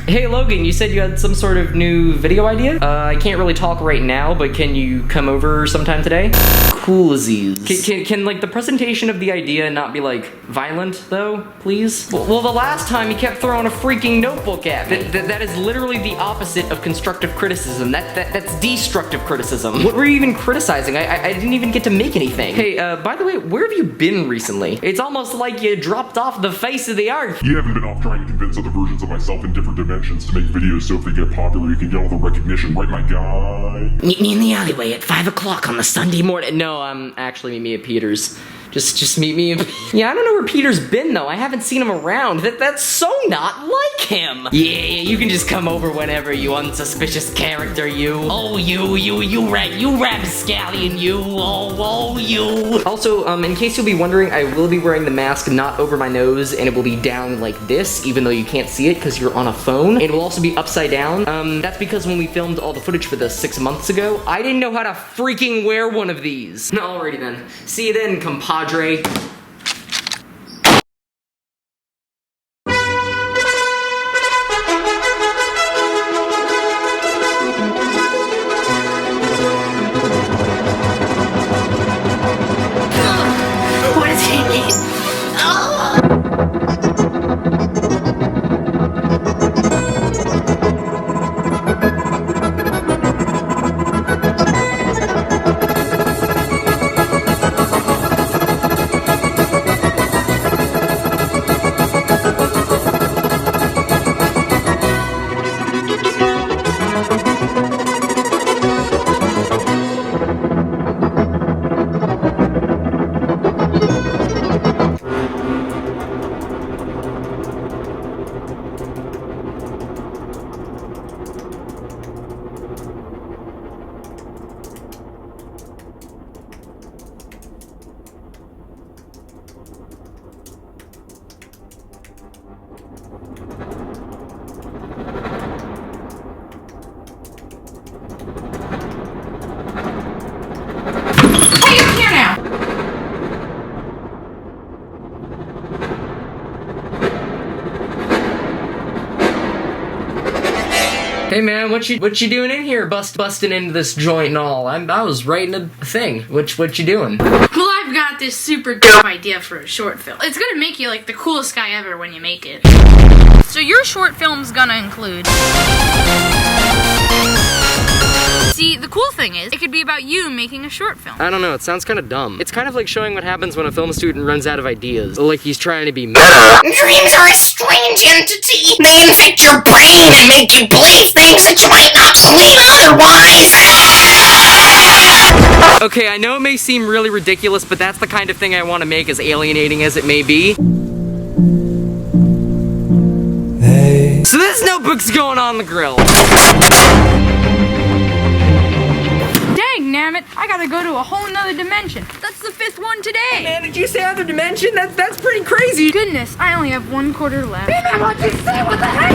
Hey Logan, you said you had some sort of new video idea? I can't really talk right now, but can you come over sometime today? Coolsies. Can like the presentation of the idea not be like violent though, please? Well, the last time you kept throwing a freaking notebook at me. That is literally the opposite of constructive criticism. That's destructive criticism. What were you even criticizing? I didn't even get to make anything. Hey, by the way, where have you been recently? It's almost like you dropped off the face of the earth. You haven't been off trying to convince other versions of myself in different dimensions to make videos so if they get popular you can get all the recognition, right my guy? Meet me in the alleyway at 5 o'clock on the Sunday morning. No, actually meet me at Peter's. Just meet me. Yeah, I don't know where Peter's been though. I haven't seen him around. That's so not like him. Yeah, you can just come over whenever, you unsuspicious character, you. Oh, you rapscallion, you. Oh, you. Also, in case you'll be wondering, I will be wearing the mask not over my nose, and it will be down like this, even though you can't see it because you're on a phone. It will also be upside down. That's because when we filmed all the footage for this 6 months ago, I didn't know how to freaking wear one of these. Alrighty then. See you then, compadre. What does he mean? Hey man, what you doing in here, busting into this joint and all? I was writing a thing. What you doing? Well, I've got this super dope idea for a short film. It's gonna make you like the coolest guy ever when you make it. So your short film's gonna include... See, the cool thing is, it could be about you making a short film. I don't know, it sounds kind of dumb. It's kind of like showing what happens when a film student runs out of ideas. Like he's trying to be meta. Dreams are a strange entity. They infect your brain and make you believe things that you might not believe otherwise. Okay, I know it may seem really ridiculous, but that's the kind of thing I want to make, as alienating as it may be. Hey. So this notebook's going on the grill. Damn it, I gotta go to a whole nother dimension. That's the 5th one today. Hey man, did you say other dimension? That's pretty crazy. Goodness, I only have 1/4 left. Hey man, what'd you say? What the heck?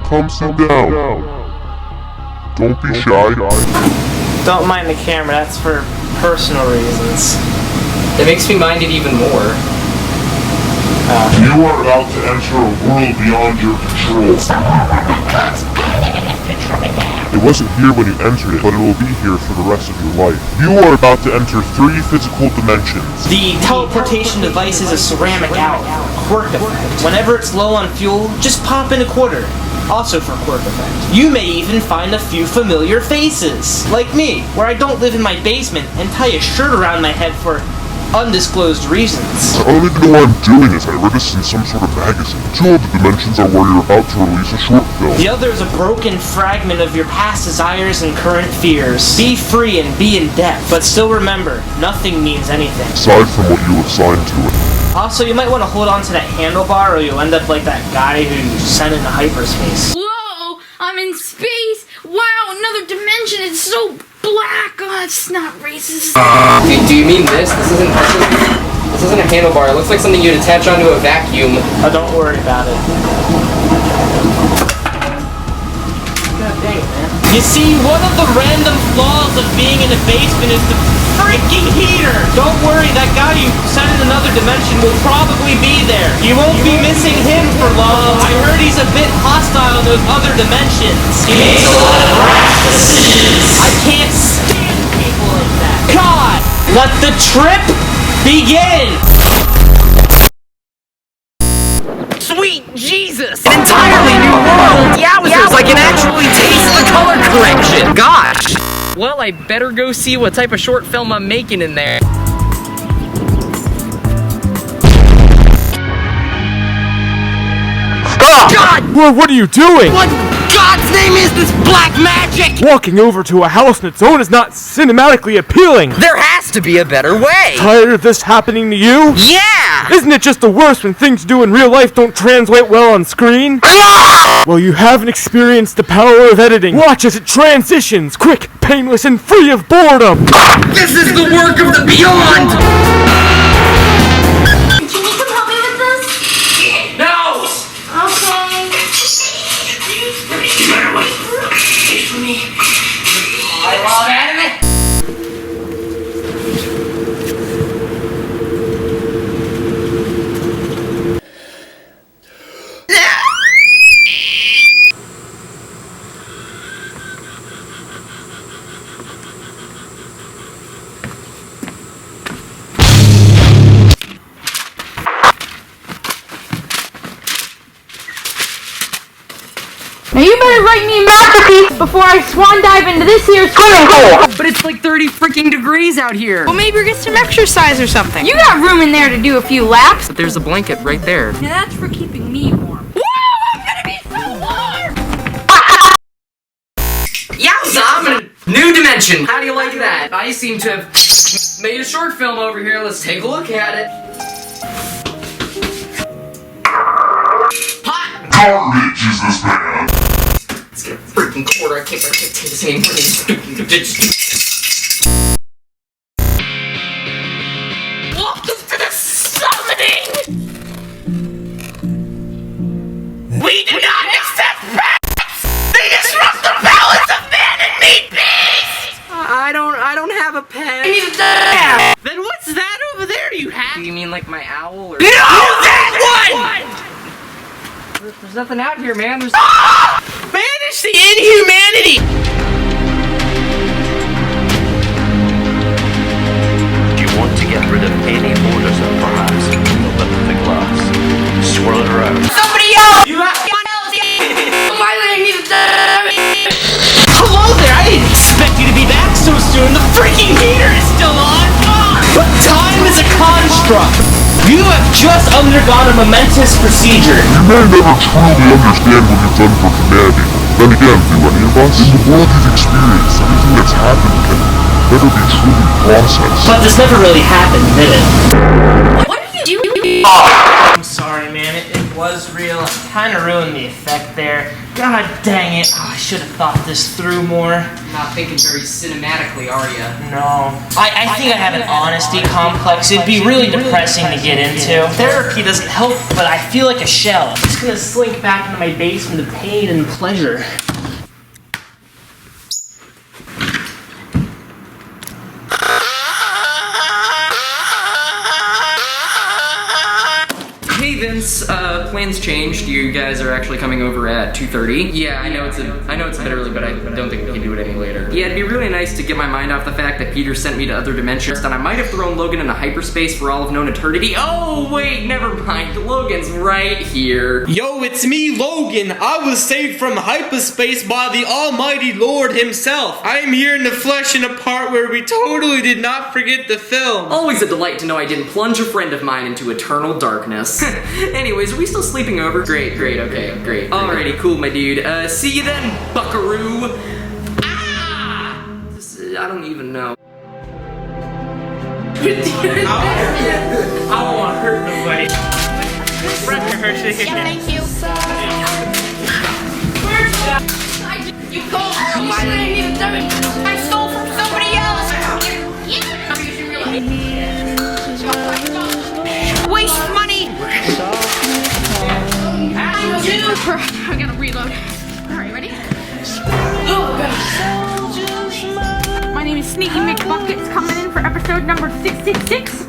Come sit down. Don't be shy. Don't mind the camera, that's for personal reasons. It makes me mind it even more. You are about to enter a world beyond your control. It wasn't here when you entered it, but it will be here for the rest of your life. You are about to enter 3 physical dimensions. The teleportation device is a ceramic owl. Quirk effect. Whenever it's low on fuel, just pop in a quarter. Also for quirk effect. You may even find a few familiar faces. Like me, where I don't live in my basement and tie a shirt around my head for undisclosed reasons. I don't even know why I'm doing this. I read this in some sort of magazine. 2 of the dimensions are where you're about to release a short film. The other is a broken fragment of your past desires and current fears. Be free and be in depth, but still remember, nothing means anything. Aside from what you assigned to it. Also, you might want to hold on to that handlebar or you'll end up like that guy who sent into hyperspace. Whoa! I'm in space. Wow, another dimension. It's so black. Oh, it's not racist. Do you mean this? This isn't a handlebar. It looks like something you'd attach onto a vacuum. Oh, don't worry about it. God dang it, man. You see, one of the random flaws of being in a basement is the freaking heater! Don't worry, that guy you sent in another dimension will probably be there. You won't be missing him for long. I heard he's a bit hostile in those other dimensions. He makes a lot of rash decisions. I can't stand people like that. God! Let the trip begin! Sweet Jesus! An entirely new world! Yowzers, I can actually taste the color correction! Gosh! Well, I better go see what type of short film I'm making in there. Stop! God! Well, what are you doing? What God's name is this black magic? Walking over to a house on its own is not cinematically appealing. There has to be a better way! Tired of this happening to you? Yeah! Isn't it just the worst when things you do in real life don't translate well on screen? Well, you haven't experienced the power of editing. Watch as it transitions, quick, painless, and free of boredom. This is the work of the beyond! Can you come help me with this? No! Okay. I love anime! Now you better write me a masterpiece before I swan dive into this here swimming pool. But it's like 30 freaking degrees out here! Well, maybe get some exercise or something. You got room in there to do a few laps. But there's a blanket right there. Now that's for keeping me warm. Whoa, I'm gonna be so warm! Yowza, I'm in a new dimension! How do you like that? I seem to have made a short film over here. Let's take a look at it. Hot! Garbage is this man. Let's get a freaking quarter. I can't take this anymore. Welcome to the summoning! We do not accept pets! They disrupt the balance of man and meat beast! I don't have a pet. I need a dog! Then what's that over there you have? Do you mean like my owl or— No! That one! There's nothing out here, man. There's— Banish the inhumanity! Do you want to get rid of any borders and perhaps open the glass? Swirl it around. Somebody else! You have— Why do I need a dog? Hello there, I didn't expect you to be back so soon. The freaking heater is still on. But time is a construct. You have just undergone a momentous procedure. You may never truly understand what you've done for humanity. Then again, do any of us? In the world you've experienced, everything that's happened can never be truly processed. But this never really happened, did it? What are you doing? I'm sorry, man. It was real. Kind of ruined the effect there. God dang it. Oh, I should have thought this through more. Not thinking very cinematically, are ya? No. I think I have an honesty complex. It'd be really depressing to get into. Therapy doesn't help, but I feel like a shell. I'm just gonna slink back into my basement of pain and pleasure. Hey Vince, plans changed. You guys are actually coming over at 2:30. Yeah, I know it's a bit early, but I don't think we can do it any later. Yeah, it'd be really nice to get my mind off the fact that Peter sent me to other dimensions, and I might have thrown Logan into hyperspace for all of known eternity. Oh wait, never mind. Logan's right here. Yo, it's me, Logan. I was saved from hyperspace by the almighty Lord himself. I am here in the flesh in a part where we totally did not forget the film. Always a delight to know I didn't plunge a friend of mine into eternal darkness. Anyways, are we still sleeping over? Great, okay, great. Alrighty, cool, my dude. See you then, buckaroo. Ah! I don't even know. I don't want to hurt nobody. Yeah, thank you. Why did I need to do it? I stole from somebody else. Waste money. I gotta reload. Alright, ready? Oh god. My name is Sneaky McBuckets, coming in for episode number 666.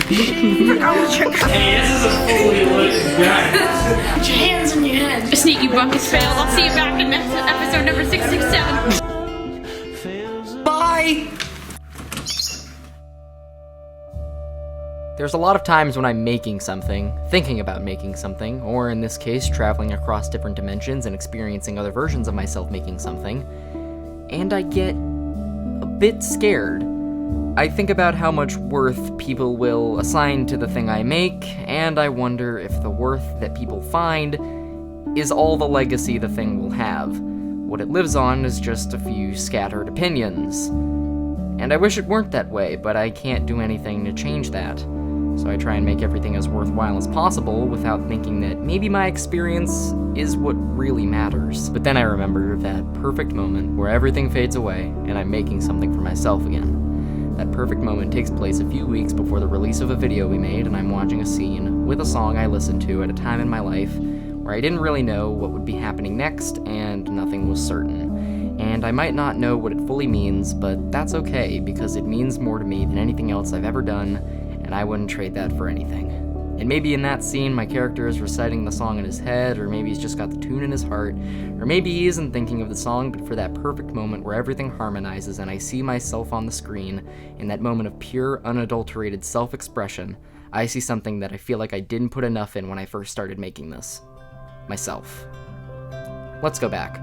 Hey, this is a fully loaded guy. Put your hands in your head. Sneaky Buckets failed. I'll see you back in episode number 667. Bye! There's a lot of times when I'm making something, thinking about making something, or in this case, traveling across different dimensions and experiencing other versions of myself making something, and I get a bit scared. I think about how much worth people will assign to the thing I make, and I wonder if the worth that people find is all the legacy the thing will have. What it lives on is just a few scattered opinions. And I wish it weren't that way, but I can't do anything to change that. So I try and make everything as worthwhile as possible without thinking that maybe my experience is what really matters. But then I remember that perfect moment where everything fades away and I'm making something for myself again. That perfect moment takes place a few weeks before the release of a video we made, and I'm watching a scene with a song I listened to at a time in my life where I didn't really know what would be happening next and nothing was certain. And I might not know what it fully means, but that's okay because it means more to me than anything else I've ever done, and I wouldn't trade that for anything. And maybe in that scene, my character is reciting the song in his head, or maybe he's just got the tune in his heart, or maybe he isn't thinking of the song, but for that perfect moment where everything harmonizes and I see myself on the screen, in that moment of pure, unadulterated self-expression, I see something that I feel like I didn't put enough in when I first started making this. Myself. Let's go back.